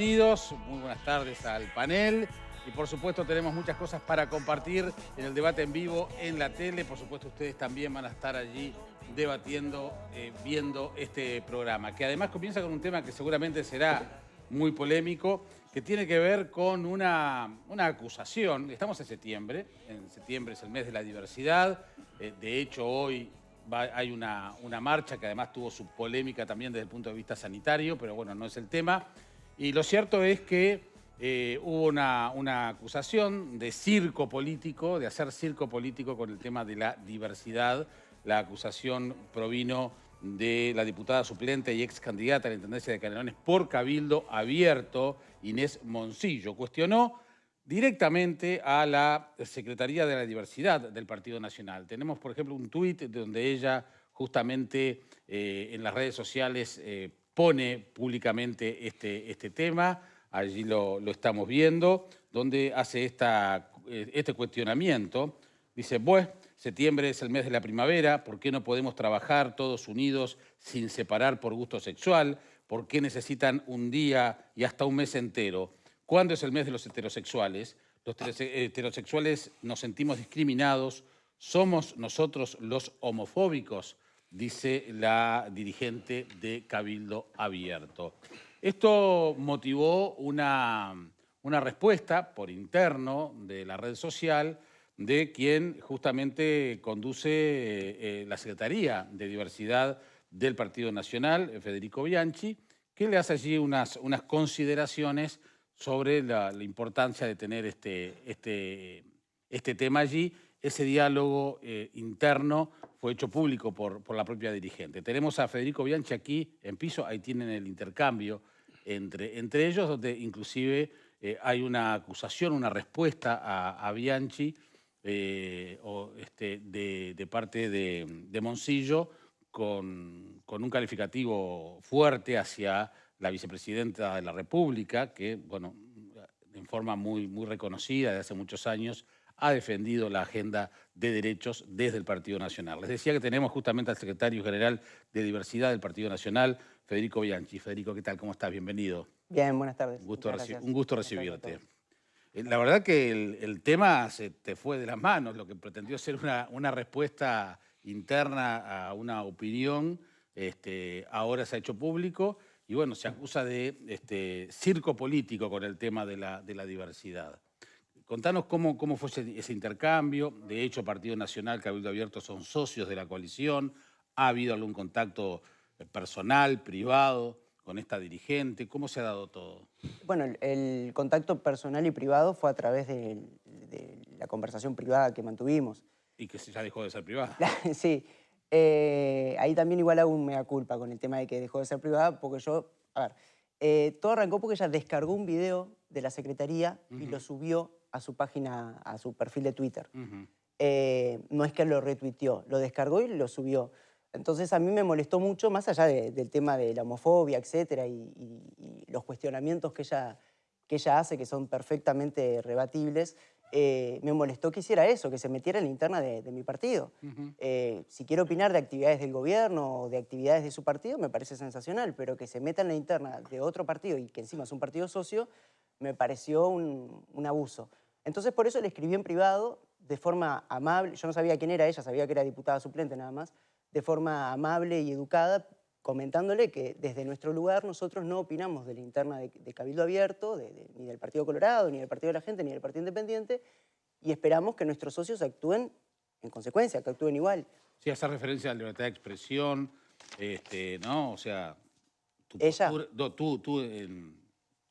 Bienvenidos, muy buenas tardes al panel y por supuesto tenemos muchas cosas para compartir en el debate en vivo en la tele. Por supuesto ustedes también van a estar allí debatiendo, viendo este programa, que además comienza con un tema que seguramente será muy polémico, que tiene que ver con una acusación. Estamos en septiembre es el mes de la diversidad. De hecho hoy hay una marcha que además tuvo su polémica también desde el punto de vista sanitario, pero bueno, no es el tema. Y lo cierto es que hubo una acusación de circo político, de hacer circo político con el tema de la diversidad. La acusación provino de la diputada suplente y ex candidata a la Intendencia de Canelones por Cabildo Abierto, Inés Moncillo. Cuestionó directamente a la Secretaría de la Diversidad del Partido Nacional. Tenemos, por ejemplo, un tuit donde ella justamente en las redes sociales pone públicamente este tema, allí lo estamos viendo, donde hace este cuestionamiento. Dice, pues, septiembre es el mes de la primavera, ¿por qué no podemos trabajar todos unidos sin separar por gusto sexual? ¿Por qué necesitan un día y hasta un mes entero? ¿Cuándo es el mes de los heterosexuales? Los heterosexuales nos sentimos discriminados, somos nosotros los homofóbicos, dice la dirigente de Cabildo Abierto. Esto motivó una respuesta por interno de la red social de quien justamente conduce la Secretaría de Diversidad del Partido Nacional, Federico Bianchi, que le hace allí unas consideraciones sobre la importancia de tener este tema allí. Ese diálogo interno fue hecho público por la propia dirigente. Tenemos a Federico Bianchi aquí en piso, ahí tienen el intercambio entre ellos, donde inclusive hay una acusación, una respuesta a Bianchi de parte de Moncillo con un calificativo fuerte hacia la vicepresidenta de la República, que, bueno, en forma muy reconocida desde hace muchos años, ha defendido la agenda de derechos desde el Partido Nacional. Les decía que tenemos justamente al secretario general de Diversidad del Partido Nacional, Federico Bianchi. Federico, ¿qué tal? ¿Cómo estás? Bienvenido. Bien, buenas tardes. Un gusto Buenas tardes a recibirte. todos. La verdad que el tema se te fue de las manos, lo que pretendió ser una respuesta interna a una opinión, ahora se ha hecho público y bueno, se acusa de circo político con el tema de la diversidad. Contanos cómo fue ese intercambio. De hecho, Partido Nacional, Cabildo Abierto son socios de la coalición. ¿Ha habido algún contacto personal, privado, con esta dirigente? ¿Cómo se ha dado todo? Bueno, el contacto personal y privado fue a través de la conversación privada que mantuvimos. Y que ya dejó de ser privada. Sí, ahí también igual hago un mea culpa con el tema de que dejó de ser privada, porque yo, a ver, todo arrancó porque ella descargó un video de la Secretaría y lo subió a su página, a su perfil de Twitter. No es que lo retuiteó, lo descargó y lo subió. Entonces a mí me molestó mucho, más allá del tema de la homofobia, etcétera, y los cuestionamientos que ella hace, que son perfectamente rebatibles, me molestó que hiciera eso, que se metiera en la interna de mi partido. Si quiere opinar de actividades del gobierno o de actividades de su partido, me parece sensacional, pero que se meta en la interna de otro partido y que encima es un partido socio, me pareció un abuso. Entonces por eso le escribí en privado, de forma amable, yo no sabía quién era ella, sabía que era diputada suplente nada más, de forma amable y educada, comentándole que desde nuestro lugar nosotros no opinamos de la interna de Cabildo Abierto, ni del Partido Colorado, ni del Partido de la Gente, ni del Partido Independiente, y esperamos que nuestros socios actúen en consecuencia, que actúen igual. Sí, hace referencia a la libertad de expresión, ¿no? O sea, tu Ella, postura...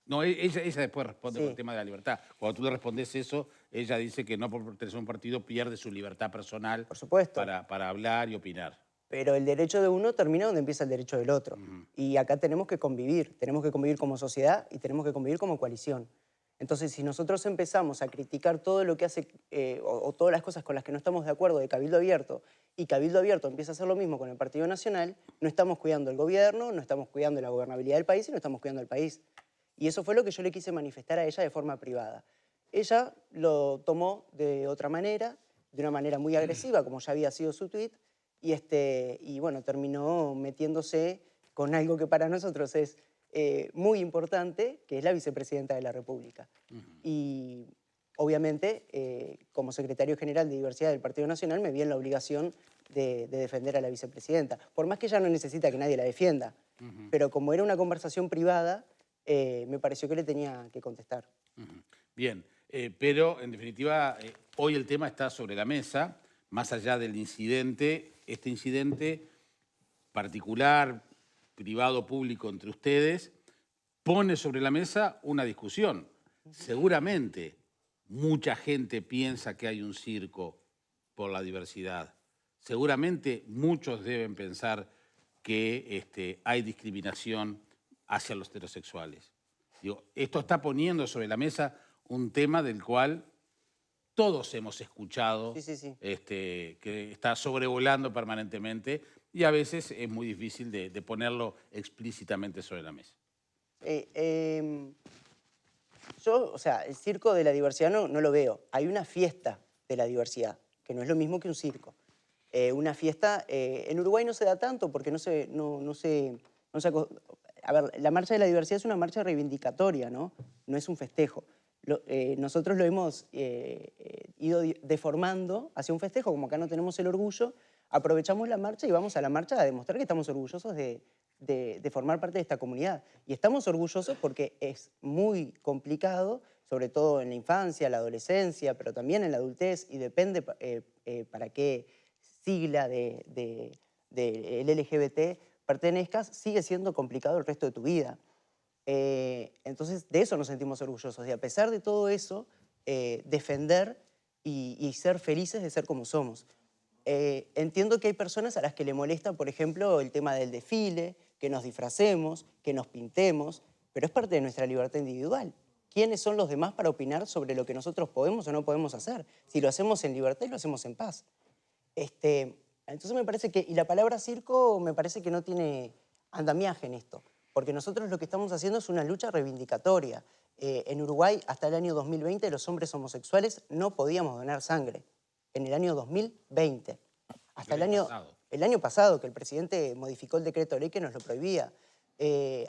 No, ella después responde por el sí, tema de la libertad. Cuando tú le respondes eso, ella dice que no por pertenecer a un partido pierde su libertad personal por supuesto, para hablar y opinar. pero el derecho de uno termina donde empieza el derecho del otro. Y acá tenemos que convivir como sociedad y tenemos que convivir como coalición. Entonces, si nosotros empezamos a criticar todo lo que hace, o todas las cosas con las que no estamos de acuerdo de Cabildo Abierto, y Cabildo Abierto empieza a hacer lo mismo con el Partido Nacional, no estamos cuidando el gobierno, no estamos cuidando la gobernabilidad del país y no estamos cuidando el país. Y eso fue lo que yo le quise manifestar a ella de forma privada. Ella lo tomó de otra manera, de una manera muy agresiva, como ya había sido su tuit, y bueno, terminó metiéndose con algo que para nosotros es muy importante, que es la vicepresidenta de la República. Y obviamente, como secretario general de Diversidad del Partido Nacional, me vi en la obligación de defender a la vicepresidenta. Por más que ella no necesita que nadie la defienda, pero como era una conversación privada, me pareció que le tenía que contestar. Bien, pero en definitiva, hoy el tema está sobre la mesa, más allá del incidente, este incidente particular, privado, público entre ustedes, pone sobre la mesa una discusión. Seguramente mucha gente piensa que hay un circo por la diversidad. Seguramente muchos deben pensar que hay discriminación hacia los heterosexuales. Digo, esto está poniendo sobre la mesa un tema del cual todos hemos escuchado, Sí. que está sobrevolando permanentemente y a veces es muy difícil de ponerlo explícitamente sobre la mesa. Yo, o sea, el circo de la diversidad no lo veo. Hay una fiesta de la diversidad, que no es lo mismo que un circo. Una fiesta, en Uruguay no se da tanto porque a ver, la marcha de la diversidad es una marcha reivindicatoria, ¿no? No es un festejo. Nosotros lo hemos ido deformando hacia un festejo, como acá no tenemos el orgullo, aprovechamos la marcha y vamos a la marcha a demostrar que estamos orgullosos de formar parte de esta comunidad. Y estamos orgullosos porque es muy complicado, sobre todo en la infancia, la adolescencia, pero también en la adultez, y depende para qué sigla del LGBT pertenezcas, sigue siendo complicado el resto de tu vida. Entonces, de eso nos sentimos orgullosos, de a pesar de todo eso, defender y ser felices de ser como somos. Entiendo que hay personas a las que le molesta, por ejemplo, el tema del desfile, que nos disfracemos, que nos pintemos, pero es parte de nuestra libertad individual. ¿Quiénes son los demás para opinar sobre lo que nosotros podemos o no podemos hacer? Si lo hacemos en libertad y lo hacemos en paz. Entonces me parece que, y la palabra circo me parece que no tiene andamiaje en esto, porque nosotros lo que estamos haciendo es una lucha reivindicatoria. En Uruguay, hasta el año 2020, los hombres homosexuales no podíamos donar sangre. En el año 2020. Hasta el año pasado, que el presidente modificó el decreto de ley que nos lo prohibía.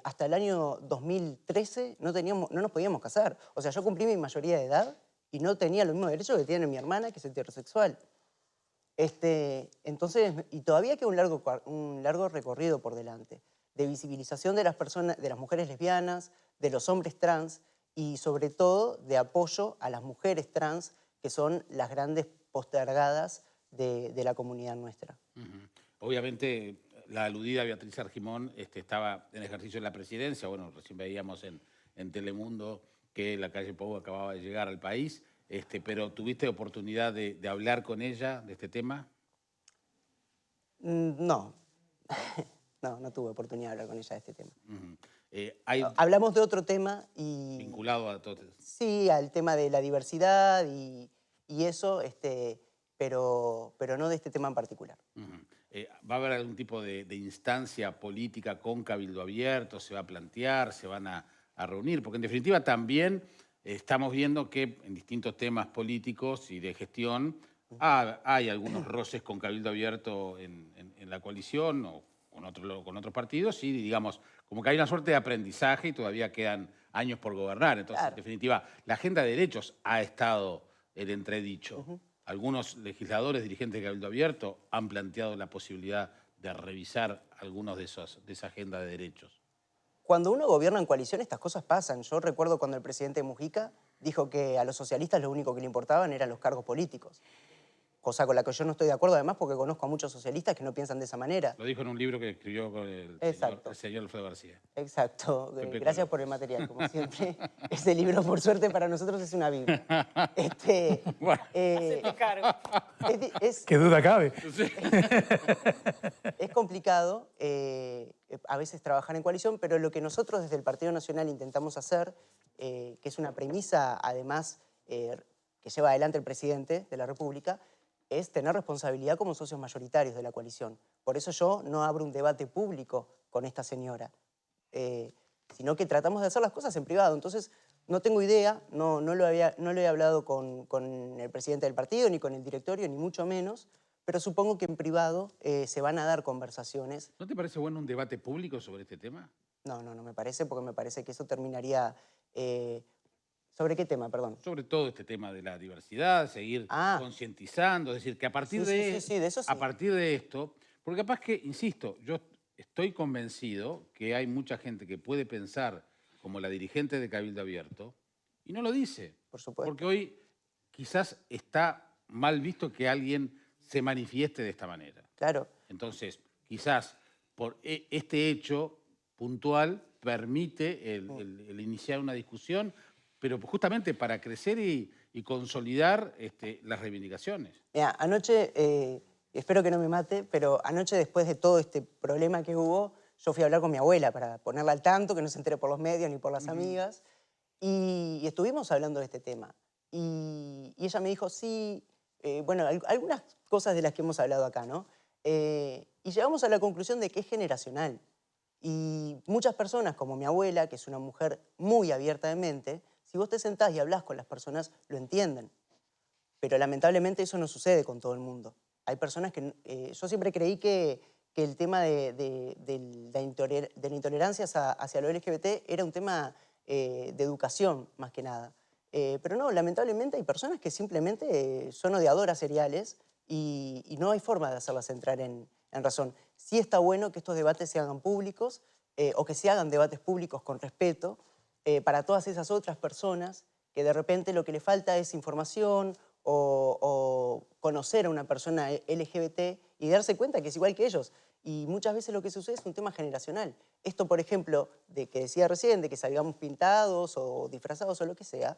Hasta el año 2013 no nos podíamos casar. O sea, yo cumplí mi mayoría de edad y no tenía los mismos derechos que tiene mi hermana, que es heterosexual. Entonces, y todavía queda un largo recorrido por delante, de visibilización de las personas, de las mujeres lesbianas, de los hombres trans y sobre todo de apoyo a las mujeres trans, que son las grandes postergadas de la comunidad nuestra. Obviamente, la aludida Beatriz Argimón estaba en ejercicio de la presidencia. Bueno, recién veíamos en Telemundo que la calle Pou acababa de llegar al país. Pero ¿tuviste oportunidad de hablar con ella de este tema? No. No tuve oportunidad de hablar con ella de este tema. Hablamos de otro tema y... Vinculado a todo. Sí, al tema de la diversidad y eso, pero no de este tema en particular. ¿Va a haber algún tipo de instancia política con cabildo abierto? ¿Se va a plantear? ¿Se van a reunir? Porque en definitiva también estamos viendo que en distintos temas políticos y de gestión hay algunos roces con cabildo abierto en la coalición o con otros partidos y digamos, como que hay una suerte de aprendizaje y todavía quedan años por gobernar. Entonces, Claro. en definitiva, la agenda de derechos ha estado el entredicho. Algunos legisladores, dirigentes de Cabildo Abierto, han planteado la posibilidad de revisar algunos de esa agenda de derechos. Cuando uno gobierna en coalición, estas cosas pasan. Yo recuerdo cuando el presidente Mujica dijo que a los socialistas lo único que le importaban eran los cargos políticos. Cosa con la que yo no estoy de acuerdo, además, porque conozco a muchos socialistas que no piensan de esa manera. Lo dijo en un libro que escribió con el señor Alfredo García. Exacto. Gracias por el material, como siempre. Ese libro, por suerte, para nosotros es una biblia. Bueno. Hacete cargo. ¿Qué duda cabe? Es complicado a veces trabajar en coalición, pero lo que nosotros desde el Partido Nacional intentamos hacer, que es una premisa, además, que lleva adelante el presidente de la República, es tener responsabilidad como socios mayoritarios de la coalición. Por eso yo no abro un debate público con esta señora, sino que tratamos de hacer las cosas en privado. Entonces, no tengo idea, no lo he hablado con el presidente del partido, ni con el directorio, ni mucho menos, pero supongo que en privado se van a dar conversaciones. ¿No te parece bueno un debate público sobre este tema? No, no, no me parece, porque me parece que eso terminaría... ¿sobre qué tema, perdón? Sobre todo este tema de la diversidad, seguir Ah, concientizando, es decir, que a partir sí, sí, sí, de, sí, de eso a sí. partir de esto, porque capaz que, insisto, yo estoy convencido que hay mucha gente que puede pensar como la dirigente de Cabildo Abierto y no lo dice, Por porque supuesto. hoy quizás está mal visto que alguien se manifieste de esta manera. Claro. Entonces, quizás por este hecho puntual permite el iniciar una discusión, pero justamente para crecer y consolidar las reivindicaciones. Mira, anoche, espero que no me mate, pero anoche después de todo este problema que hubo, yo fui a hablar con mi abuela para ponerla al tanto, que no se entere por los medios ni por las Ujú. amigas, y estuvimos hablando de este tema. Y ella me dijo, sí, bueno, algunas cosas de las que hemos hablado acá, ¿no? Y llegamos a la conclusión de que es generacional. Y muchas personas, como mi abuela, que es una mujer muy abierta de mente, si vos te sentás y hablas con las personas, lo entienden. Pero lamentablemente eso no sucede con todo el mundo. Hay personas que... yo siempre creí que el tema de la intolerancia hacia lo LGBT era un tema de educación, más que nada. Pero no, lamentablemente hay personas que simplemente son odiadoras seriales y no hay forma de hacerlas entrar en razón. Sí está bueno que estos debates se hagan públicos o que se hagan debates públicos con respeto para todas esas otras personas que de repente lo que le falta es información o conocer a una persona LGBT y darse cuenta que es igual que ellos. Y muchas veces lo que sucede es un tema generacional. Esto, por ejemplo, de que decía recién, de que salgamos pintados o disfrazados o lo que sea,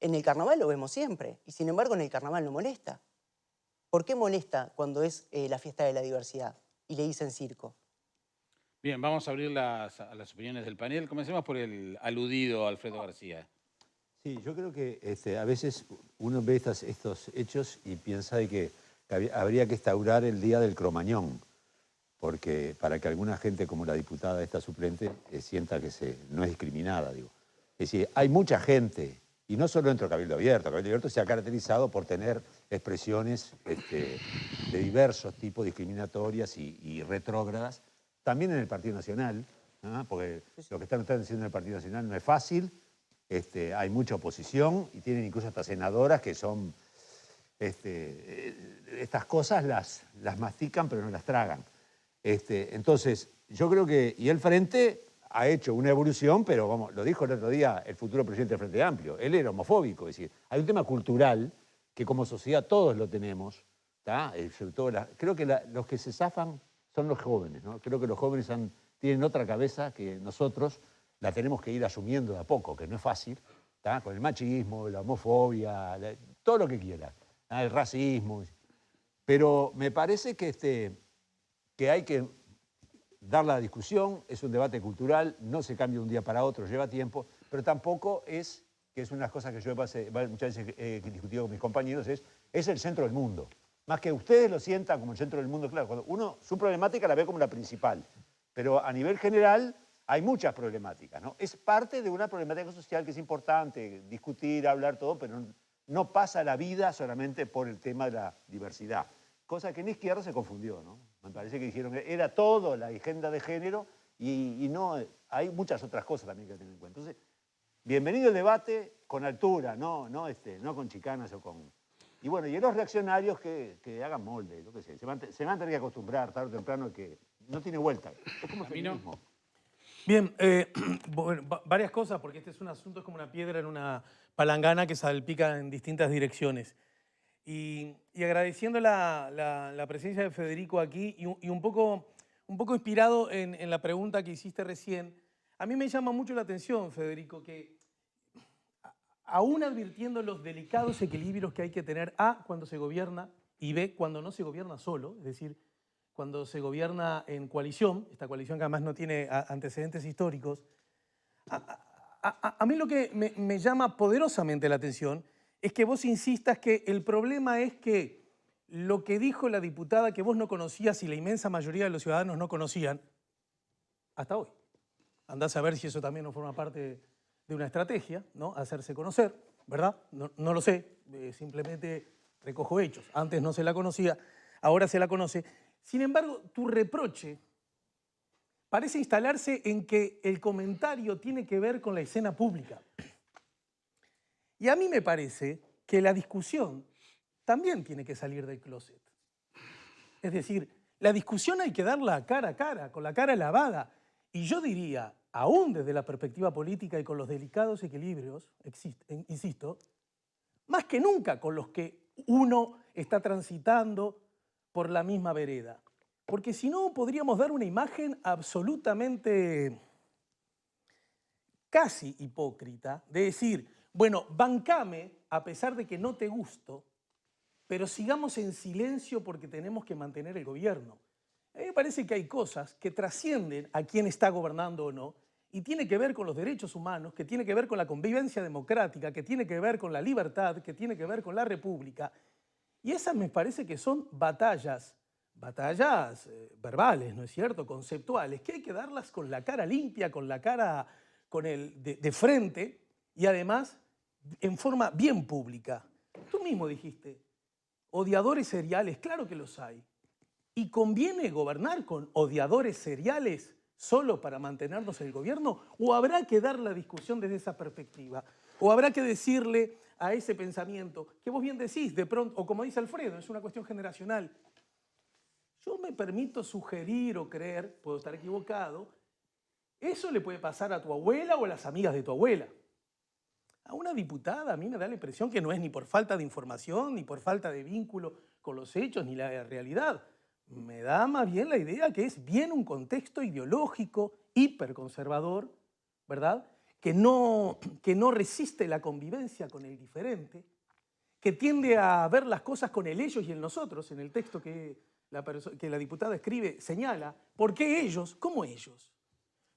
en el carnaval lo vemos siempre. Y sin embargo en el carnaval no molesta. ¿Por qué molesta cuando es la fiesta de la diversidad y le dicen circo? Bien, vamos a abrir a las opiniones del panel. Comencemos por el aludido Alfredo García. Sí, yo creo que a veces uno ve estos hechos y piensa de que habría que instaurar el Día del Cromañón, porque para que alguna gente como la diputada esta suplente sienta que no es discriminada, digo. Es decir, hay mucha gente, y no solo dentro del Cabildo Abierto, el Cabildo Abierto se ha caracterizado por tener expresiones de diversos tipos discriminatorias y retrógradas, también en el Partido Nacional, ¿no? Porque lo que están haciendo en el Partido Nacional no es fácil. Hay mucha oposición y tienen incluso hasta senadoras que son... estas cosas las mastican pero no las tragan. Entonces, yo creo que... Y el Frente ha hecho una evolución, pero vamos, lo dijo el otro día el futuro presidente del Frente Amplio. Él era homofóbico, es decir, hay un tema cultural que como sociedad todos lo tenemos, sobre todo creo que los que se zafan son los jóvenes, ¿no? Creo que los jóvenes tienen otra cabeza que nosotros la tenemos que ir asumiendo de a poco, que no es fácil, ¿tá? Con el machismo, la homofobia, todo lo que quiera, el racismo. Pero me parece que hay que dar la discusión, es un debate cultural, no se cambia de un día para otro, lleva tiempo, pero tampoco es, que es una de las cosas que yo muchas veces he discutido con mis compañeros, es el centro del mundo. Más que ustedes lo sientan como el centro del mundo, claro, cuando uno su problemática la ve como la principal, pero a nivel general hay muchas problemáticas, ¿no? Es parte de una problemática social que es importante, discutir, hablar, todo, pero no pasa la vida solamente por el tema de la diversidad. Cosa que en la izquierda se confundió, ¿no? Me parece que dijeron que era todo la agenda de género y no, hay muchas otras cosas también que tener en cuenta. Entonces, bienvenido el debate con altura, no con chicanas o con... Y bueno, y los reaccionarios que hagan molde, lo que sé, se van a tener que acostumbrar tarde o temprano que no tiene vuelta. Es como el feminismo. Bien, varias cosas, porque este es un asunto, es como una piedra en una palangana que salpica en distintas direcciones. Y agradeciendo la presencia de Federico aquí y un poco inspirado en la pregunta que hiciste recién, a mí me llama mucho la atención, Federico, que aún advirtiendo los delicados equilibrios que hay que tener, A, cuando se gobierna, y B, cuando no se gobierna solo, es decir, cuando se gobierna en coalición, esta coalición que además no tiene antecedentes históricos, a mí lo que me llama poderosamente la atención es que vos insistas que el problema es que lo que dijo la diputada que vos no conocías y la inmensa mayoría de los ciudadanos no conocían, hasta hoy. Andás a ver si eso también no forma parte de una estrategia, ¿no? Hacerse conocer, ¿verdad? No lo sé, simplemente recojo hechos. Antes no se la conocía, ahora se la conoce. Sin embargo, tu reproche parece instalarse en que el comentario tiene que ver con la escena pública. Y a mí me parece que la discusión también tiene que salir del closet. Es decir, la discusión hay que darla cara a cara, con la cara lavada. Y yo diría, aún desde la perspectiva política y con los delicados equilibrios, insisto, más que nunca con los que uno está transitando por la misma vereda. Porque si no, podríamos dar una imagen absolutamente casi hipócrita de decir, bueno, bancame a pesar de que no te gusto, pero sigamos en silencio porque tenemos que mantener el gobierno. A mí me parece que hay cosas que trascienden a quién está gobernando o no, y tiene que ver con los derechos humanos, que tiene que ver con la convivencia democrática, que tiene que ver con la libertad, que tiene que ver con la república. Y esas me parece que son batallas verbales, ¿no es cierto?, conceptuales, que hay que darlas con la cara limpia, con la cara de frente y además en forma bien pública. Tú mismo dijiste, odiadores seriales, claro que los hay. ¿Y conviene gobernar con odiadores seriales solo para mantenernos en el gobierno? ¿O habrá que dar la discusión desde esa perspectiva? ¿O habrá que decirle a ese pensamiento que vos bien decís, de pronto, o como dice Alfredo, es una cuestión generacional? Yo me permito sugerir o creer, puedo estar equivocado, eso le puede pasar a tu abuela o a las amigas de tu abuela. A una diputada a mí me da la impresión que no es ni por falta de información, ni por falta de vínculo con los hechos, ni la realidad. Me da más bien la idea que es bien un contexto ideológico, hiperconservador, ¿verdad? Que no resiste la convivencia con el diferente, que tiende a ver las cosas con el ellos y el nosotros. En el texto que la diputada escribe señala, ¿por qué ellos? ¿Cómo ellos?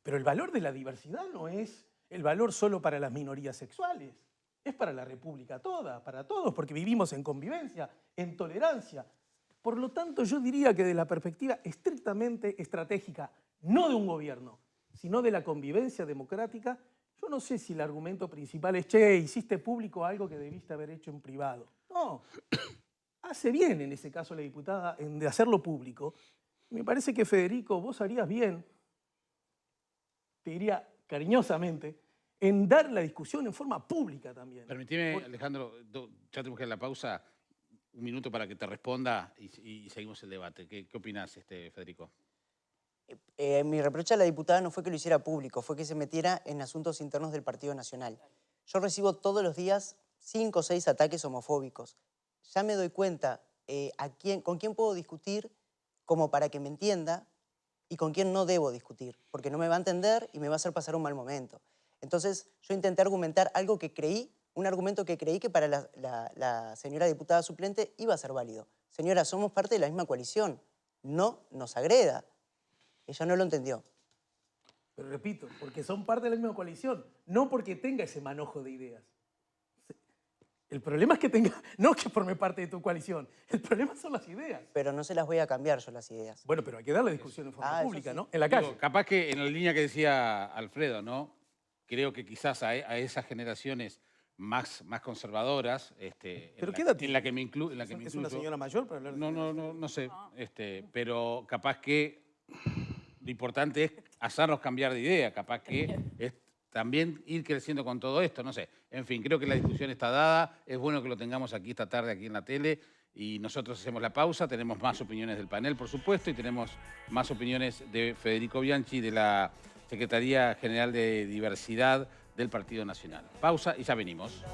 Pero el valor de la diversidad no es el valor solo para las minorías sexuales, es para la república toda, para todos, porque vivimos en convivencia, en tolerancia. Por lo tanto, yo diría que de la perspectiva estrictamente estratégica, no de un gobierno, sino de la convivencia democrática, yo no sé si el argumento principal es, che, hiciste público algo que debiste haber hecho en privado. No, hace bien en ese caso la diputada en de hacerlo público. Me parece que, Federico, vos harías bien, te diría cariñosamente, en dar la discusión en forma pública también. Permitime, Alejandro, ya tenemos que ir a la pausa, un minuto para que te responda y seguimos el debate. ¿Qué opinás, Federico? Mi reproche a la diputada no fue que lo hiciera público, fue que se metiera en asuntos internos del Partido Nacional. Yo recibo todos los días 5 o 6 ataques homofóbicos. Ya me doy cuenta con quién puedo discutir como para que me entienda y con quién no debo discutir, porque no me va a entender y me va a hacer pasar un mal momento. Entonces yo intenté argumentar algo que creí, un argumento que creí que para la señora diputada suplente iba a ser válido. Señora, somos parte de la misma coalición, no nos agreda. Ella no lo entendió. Pero repito, porque son parte de la misma coalición, no porque tenga ese manojo de ideas. El problema es que tenga, no que forme parte de tu coalición, el problema son las ideas. Pero no se las voy a cambiar yo las ideas. Bueno, pero hay que dar la discusión en forma pública, sí. ¿no? En la calle. Digo, capaz que en la línea que decía Alfredo, ¿no? Creo que quizás a esas generaciones más conservadoras, ¿Pero qué edad en la que me incluyo. ¿Es una señora mayor para hablar de No sé, pero capaz que lo importante es hacernos cambiar de idea, capaz que es también ir creciendo con todo esto, no sé. En fin, creo que la discusión está dada, es bueno que lo tengamos aquí esta tarde, aquí en la tele, y nosotros hacemos la pausa, tenemos más opiniones del panel, por supuesto, y tenemos más opiniones de Federico Bianchi, de la Secretaría General de Diversidad del Partido Nacional. Pausa y ya venimos.